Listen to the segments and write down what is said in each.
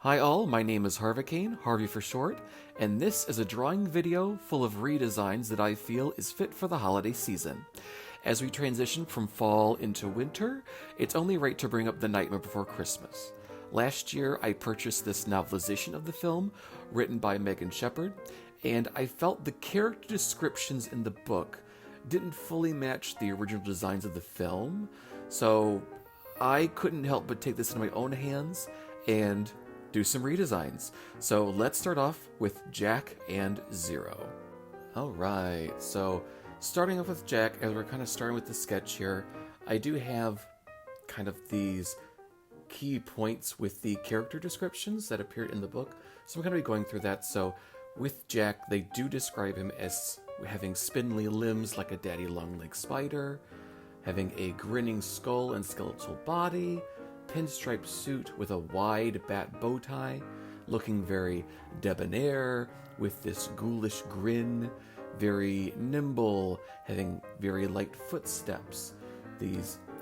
Hi all, my name is Harvicane, Harvey for short, and this is a drawing video full of redesigns that I feel is fit for the holiday season. As we transition from fall into winter, it's only right to bring up The Nightmare Before Christmas. Last year I purchased this novelization of the film, written by Megan Shepherd, and I felt the character descriptions in the book didn't fully match the original designs of the film, so I couldn't help but take this into my own hands and do some redesigns. So let's start off with Jack and Zero. Alright, so starting off with Jack, as we're kind of starting with the sketch here, I do have kind of these key points with the character descriptions that appeared in the book. So we're going to be going through that. So with Jack, they do describe him as having spindly limbs like a daddy long-legged spider, having a grinning skull and skeletal body, pinstripe suit with a wide bat bow tie, looking very debonair with this ghoulish grin, very nimble, having very light footsteps,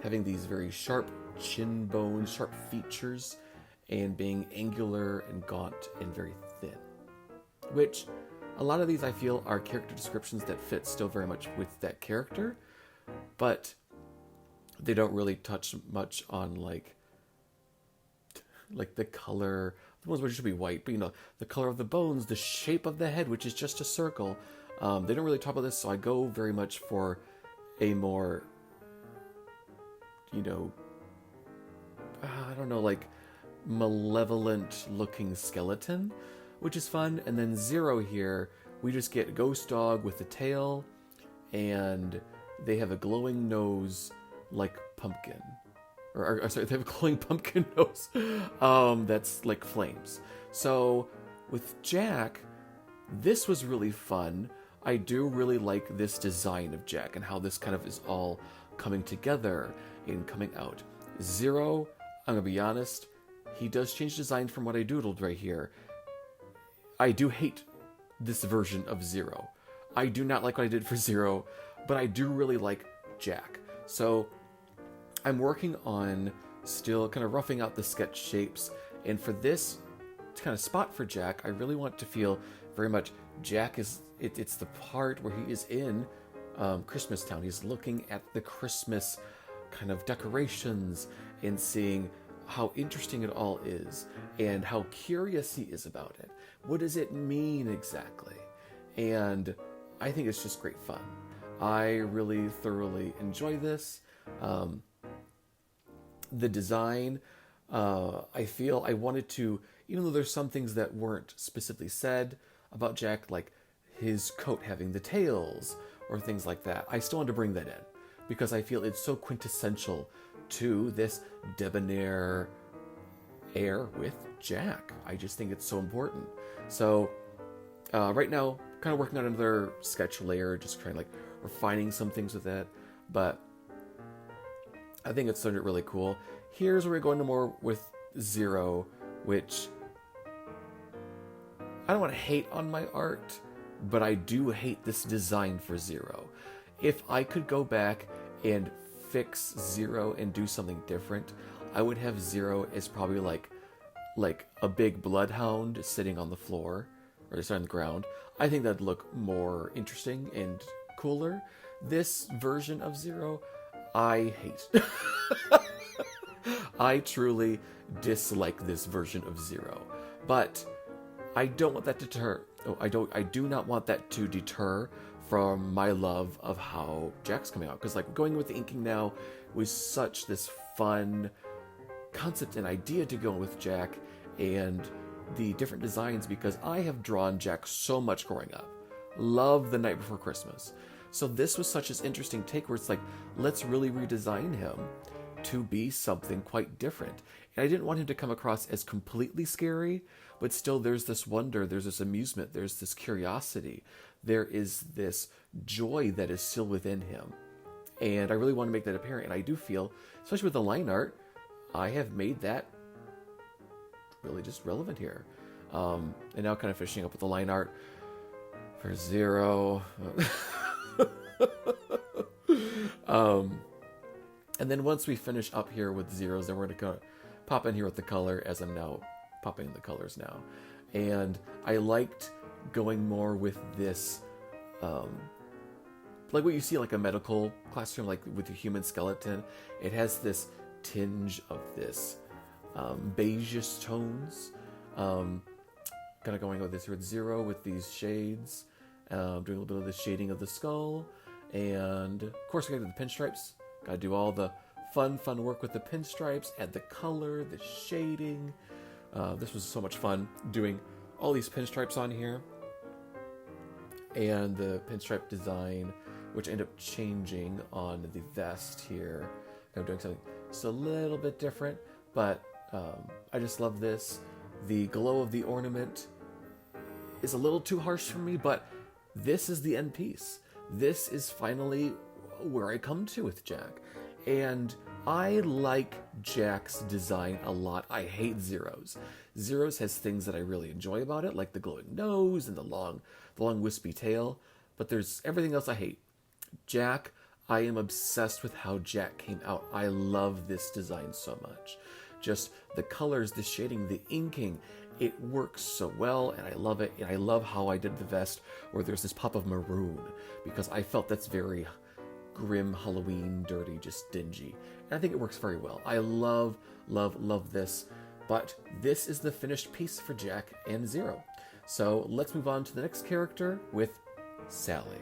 having these very sharp chin bones, sharp features, and being angular and gaunt and very thin. Which, a lot of these I feel are character descriptions that fit still very much with that character, but they don't really touch much on like the color, the ones which should be white, but the color of the bones, the shape of the head, which is just a circle. They don't really talk about this, so I go very much for a more, like malevolent looking skeleton, which is fun. And then Zero here, we just get Ghost Dog with a tail, and they have a glowing nose like pumpkin. Sorry, they have a glowing pumpkin nose that's like flames. So with Jack, this was really fun. I do really like this design of Jack and how this kind of is all coming together and coming out. Zero, I'm going to be honest, he does change design from what I doodled right here. I do hate this version of Zero. I do not like what I did for Zero, but I do really like Jack. So I'm working on still kind of roughing out the sketch shapes, and for this kind of spot for Jack, I really want to feel very much Jack is, it's the part where he is in Christmas Town. He's looking at the Christmas kind of decorations and seeing how interesting it all is and how curious he is about it. What does it mean exactly? And I think it's just great fun. I really thoroughly enjoy this. The design, I feel I wanted to, even though there's some things that weren't specifically said about Jack, like his coat having the tails or things like that, I still wanted to bring that in because I feel it's so quintessential to this debonair air with Jack. I just think it's so important. So right now, kind of working on another sketch layer, just trying like refining some things with that, but I think it's started really cool. Here's where we're going to more with Zero, which I don't want to hate on my art, but I do hate this design for Zero. If I could go back and fix Zero and do something different, I would have Zero as probably like a big bloodhound sitting on the floor or just on the ground. I think that'd look more interesting and cooler. This version of Zero, I hate. I truly dislike this version of Zero, but I don't want that to deter. I do not want that to deter from my love of how Jack's coming out. Because like going with the inking now was such this fun concept and idea to go with Jack and the different designs, because I have drawn Jack so much growing up. Love The Night Before Christmas. So this was such an interesting take where it's like, let's really redesign him to be something quite different. And I didn't want him to come across as completely scary, but still there's this wonder, there's this amusement, there's this curiosity, there is this joy that is still within him. And I really want to make that apparent. And I do feel, especially with the line art, I have made that really just relevant here. And now kind of finishing up with the line art for Zero. And then once we finish up here with Zeros, then we're going to pop in here with the color, as I'm now popping the colors now. And I liked going more with this, like what you see like a medical classroom, like with the human skeleton. It has this tinge of this beigeish tones, kind of going with this red zero with these shades, doing a little bit of the shading of the skull, and of course we got to do the pinstripes. Got to do all the fun work with the pinstripes, add the color, the shading. This was so much fun doing all these pinstripes on here, and the pinstripe design, which ended up changing on the vest here. I'm doing something just a little bit different, but I just love this. The glow of the ornament is a little too harsh for me, but this is the end piece. This is finally where I come to with Jack. And I like Jack's design a lot. I hate Zero's. Zero's has things that I really enjoy about it, like the glowing nose and the long wispy tail, but there's everything else I hate. Jack, I am obsessed with how Jack came out. I love this design so much. Just the colors, the shading, the inking, it works so well, and I love it. And I love how I did the vest where there's this pop of maroon, because I felt that's very grim, Halloween, dirty, just dingy. And I think it works very well. I love this. But this is the finished piece for Jack and Zero. So let's move on to the next character with Sally.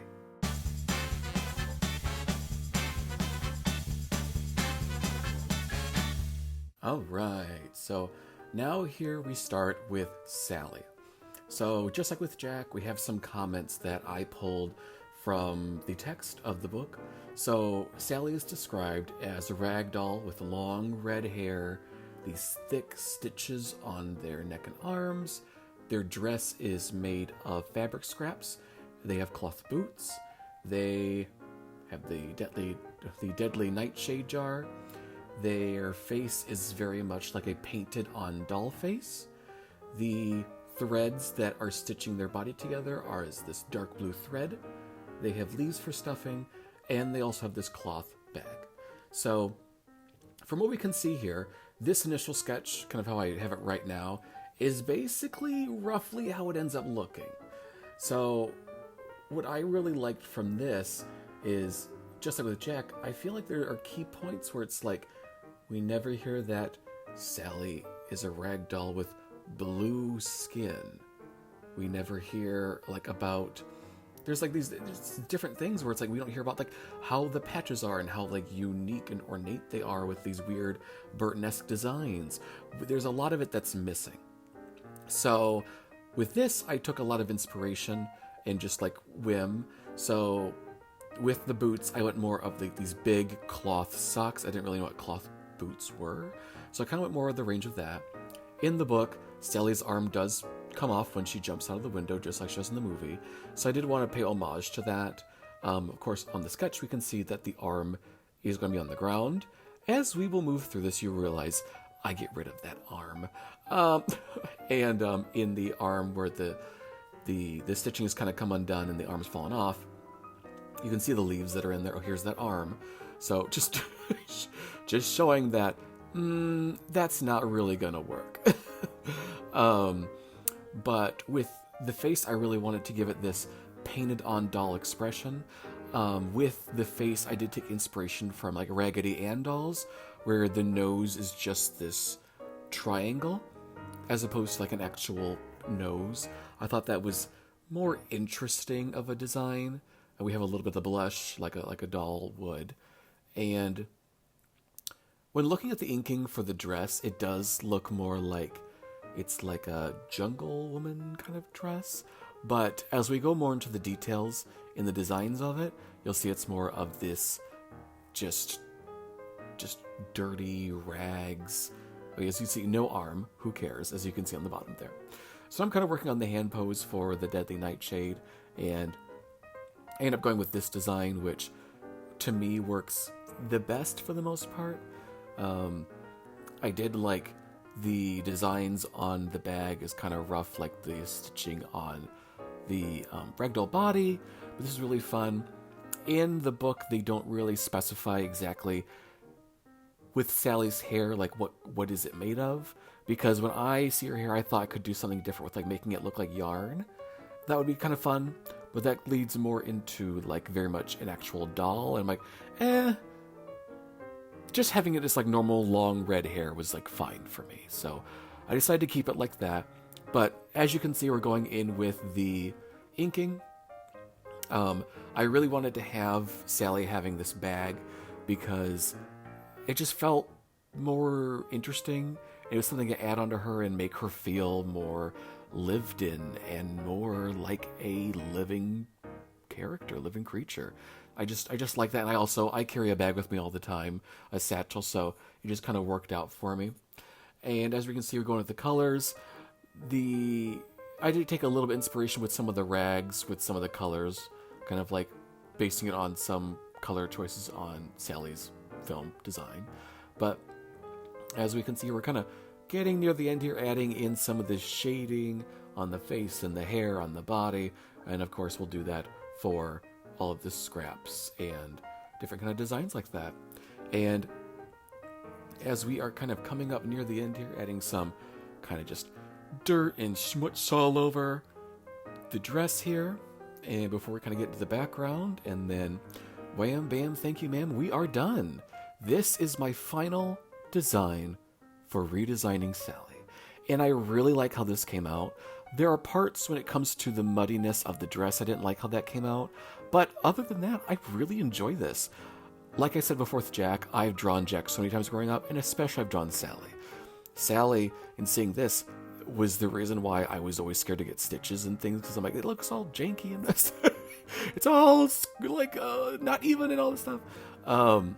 All right, so now here we start with Sally. So just like with Jack, we have some comments that I pulled from the text of the book. So Sally is described as a rag doll with long red hair, these thick stitches on their neck and arms. Their dress is made of fabric scraps. They have cloth boots. They have the deadly nightshade jar. Their face is very much like a painted-on doll face. The threads that are stitching their body together are as this dark blue thread. They have leaves for stuffing, and they also have this cloth bag. So, from what we can see here, this initial sketch, kind of how I have it right now, is basically roughly how it ends up looking. So, what I really liked from this is, just like with Jack, I feel like there are key points where it's like, we never hear that Sally is a rag doll with blue skin. We never hear like about, there's like these different things where it's like we don't hear about like how the patches are and how like unique and ornate they are with these weird Burton-esque designs. There's a lot of it that's missing. So with this, I took a lot of inspiration and just like whim. So with the boots, I went more of these big cloth socks. I didn't really know what cloth boots were, so I kind of went more of the range of that. In the book, Sally's arm does come off when she jumps out of the window, just like she does in the movie, so I did want to pay homage to that. Of course, on the sketch, we can see that the arm is going to be on the ground. As we will move through this, you realize I get rid of that arm. And in the arm where the stitching has kind of come undone and the arm's fallen off, you can see the leaves that are in there. Oh, here's that arm. So just showing that that's not really gonna work. But with the face, I really wanted to give it this painted on doll expression. With the face, I did take inspiration from like Raggedy Ann dolls, where the nose is just this triangle as opposed to like an actual nose. I thought that was more interesting of a design. And we have a little bit of blush like a doll would. And when looking at the inking for the dress, it does look more like it's like a jungle woman kind of dress. But as we go more into the details in the designs of it, you'll see it's more of this just dirty rags. As you see, no arm, who cares, as you can see on the bottom there. So I'm kind of working on the hand pose for the Deadly Nightshade, and I end up going with this design, which to me works the best for the most part. I did like the designs on the bag is kind of rough, like the stitching on the ragdoll body, but this is really fun. In the book, they don't really specify exactly with Sally's hair, like what is it made of, because when I see her hair, I thought I could do something different with like making it look like yarn. That would be kind of fun, but that leads more into like very much an actual doll. And I'm like, just having it as like normal long red hair was like fine for me. So I decided to keep it like that. But as you can see, we're going in with the inking. I really wanted to have Sally having this bag because it just felt more interesting. It was something to add onto her and make her feel more lived in and more like a living character, living creature. I just like that. And I carry a bag with me all the time, a satchel, so it just kind of worked out for me. And as we can see, we're going with the colors. I did take a little bit of inspiration with some of the rags, with some of the colors, kind of like basing it on some color choices on Sally's film design. But as we can see, we're kind of getting near the end here, adding in some of this shading on the face and the hair on the body. And of course, we'll do that for all of the scraps and different kind of designs like that. And as we are kind of coming up near the end here, adding some kind of just dirt and schmutz all over the dress here. And before we kind of get to the background, and then wham, bam, thank you, ma'am, we are done. This is my final design for redesigning Sally. And I really like how this came out. There are parts when it comes to the muddiness of the dress, I didn't like how that came out. But other than that, I really enjoy this. Like I said before with Jack, I've drawn Jack so many times growing up, and especially I've drawn Sally. Sally, in seeing this, was the reason why I was always scared to get stitches and things, because I'm like, it looks all janky and this. It's all like not even and all this stuff. And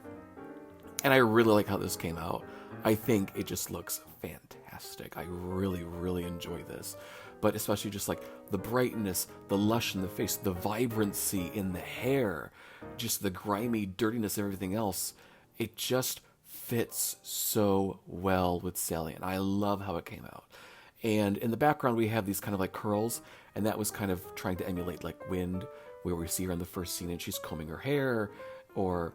I really like how this came out. I think it just looks fantastic. I really, really enjoy this. But especially just like the brightness, the lush in the face, the vibrancy in the hair, just the grimy dirtiness and everything else. It just fits so well with Sally, and I love how it came out. And in the background, we have these kind of like curls, and that was kind of trying to emulate like Wind, where we see her in the first scene and she's combing her hair, or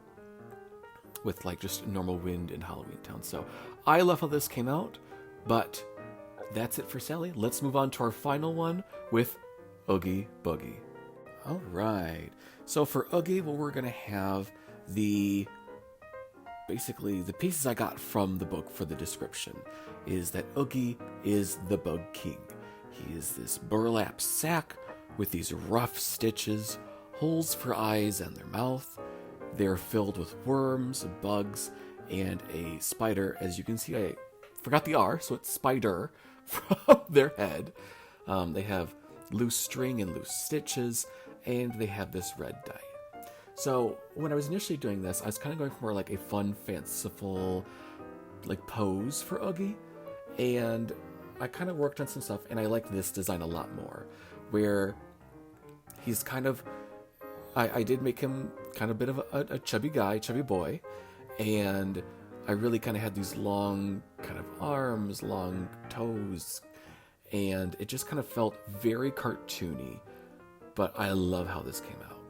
with like just normal Wind in Halloween Town. So I love how this came out, but that's it for Sally. Let's move on to our final one with Oogie Boogie. All right. So for Oogie, what we're going to have basically the pieces I got from the book for the description is that Oogie is the Bug King. He is this burlap sack with these rough stitches, holes for eyes and their mouth. They're filled with worms, bugs, and a spider. As you can see, I forgot the R, so it's spider from their head. They have loose string and loose stitches, and they have this red dye. So when I was initially doing this, I was kind of going for more like a fun, fanciful like pose for Oogie, and I kind of worked on some stuff, and I like this design a lot more, where he's kind of, I did make him kind of a bit of a chubby guy, chubby boy, and I really kind of had these long kind of arms, long toes, and it just kind of felt very cartoony, but I love how this came out.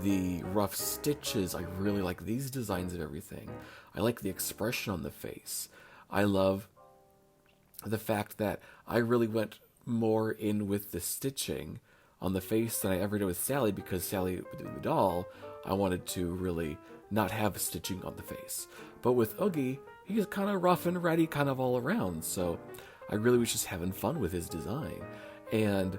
The rough stitches, I really like these designs of everything. I like the expression on the face. I love the fact that I really went more in with the stitching on the face than I ever did with Sally, because Sally, with the doll, I wanted to really not have stitching on the face. But with Oogie, he's kind of rough and ready kind of all around, so I really was just having fun with his design. And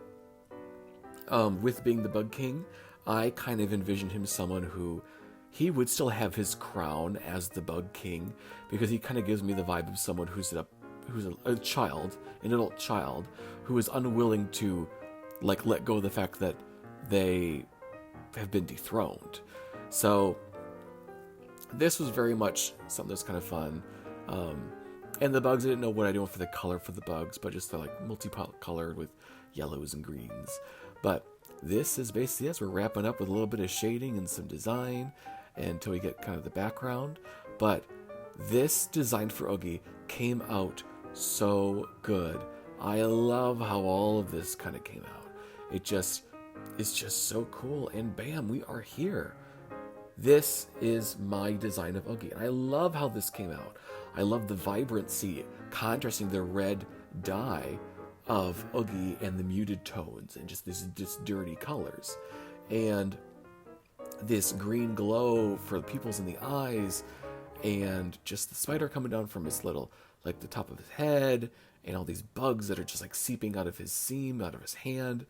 with being the Bug King, I kind of envisioned him someone who, he would still have his crown as the Bug King, because he kind of gives me the vibe of someone who's a child, an adult child, who is unwilling to like let go of the fact that they have been dethroned. So this was very much something that's kind of fun. And the bugs, I didn't know what I do for the color for the bugs, but just they're like multicolored with yellows and greens. But this is basically this. We're wrapping up with a little bit of shading and some design until we get kind of the background. But this design for Oogie came out so good. I love how all of this kind of came out. It's just so cool. And bam, we are here. This is my design of Oogie. And I love how this came out. I love the vibrancy contrasting the red dye of Oogie and the muted tones and just these just dirty colors. And this green glow for the pupils in the eyes, and just the spider coming down from his little, like the top of his head, and all these bugs that are just like seeping out of his seam, out of his hand.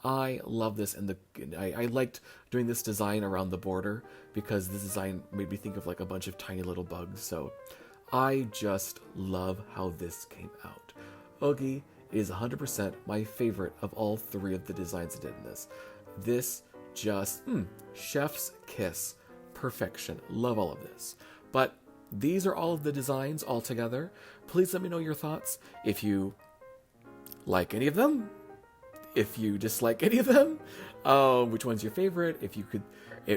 I love this, and I liked doing this design around the border because this design made me think of like a bunch of tiny little bugs. So I just love how this came out. Oogie is 100% my favorite of all three of the designs I did in this. This just, chef's kiss. Perfection. Love all of this. But these are all of the designs all together. Please let me know your thoughts. If you like any of them, if you dislike any of them, which one's your favorite? If you could,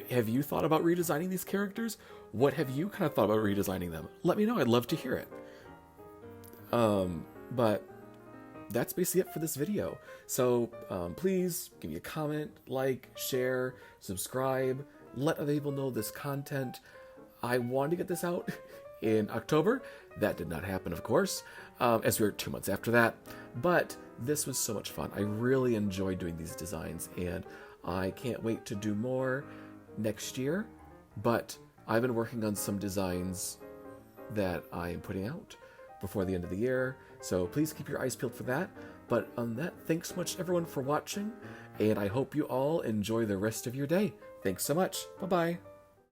have you thought about redesigning these characters? What have you kind of thought about redesigning them? Let me know. I'd love to hear it. But that's basically it for this video. So please give me a comment, like, share, subscribe, let other people know this content. I wanted to get this out in October. That did not happen, of course, as we were 2 months after that. But this was so much fun. I really enjoyed doing these designs, and I can't wait to do more next year. But I've been working on some designs that I am putting out before the end of the year, so please keep your eyes peeled for that. But on that, thanks so much everyone for watching, and I hope you all enjoy the rest of your day. Thanks so much. Bye-bye.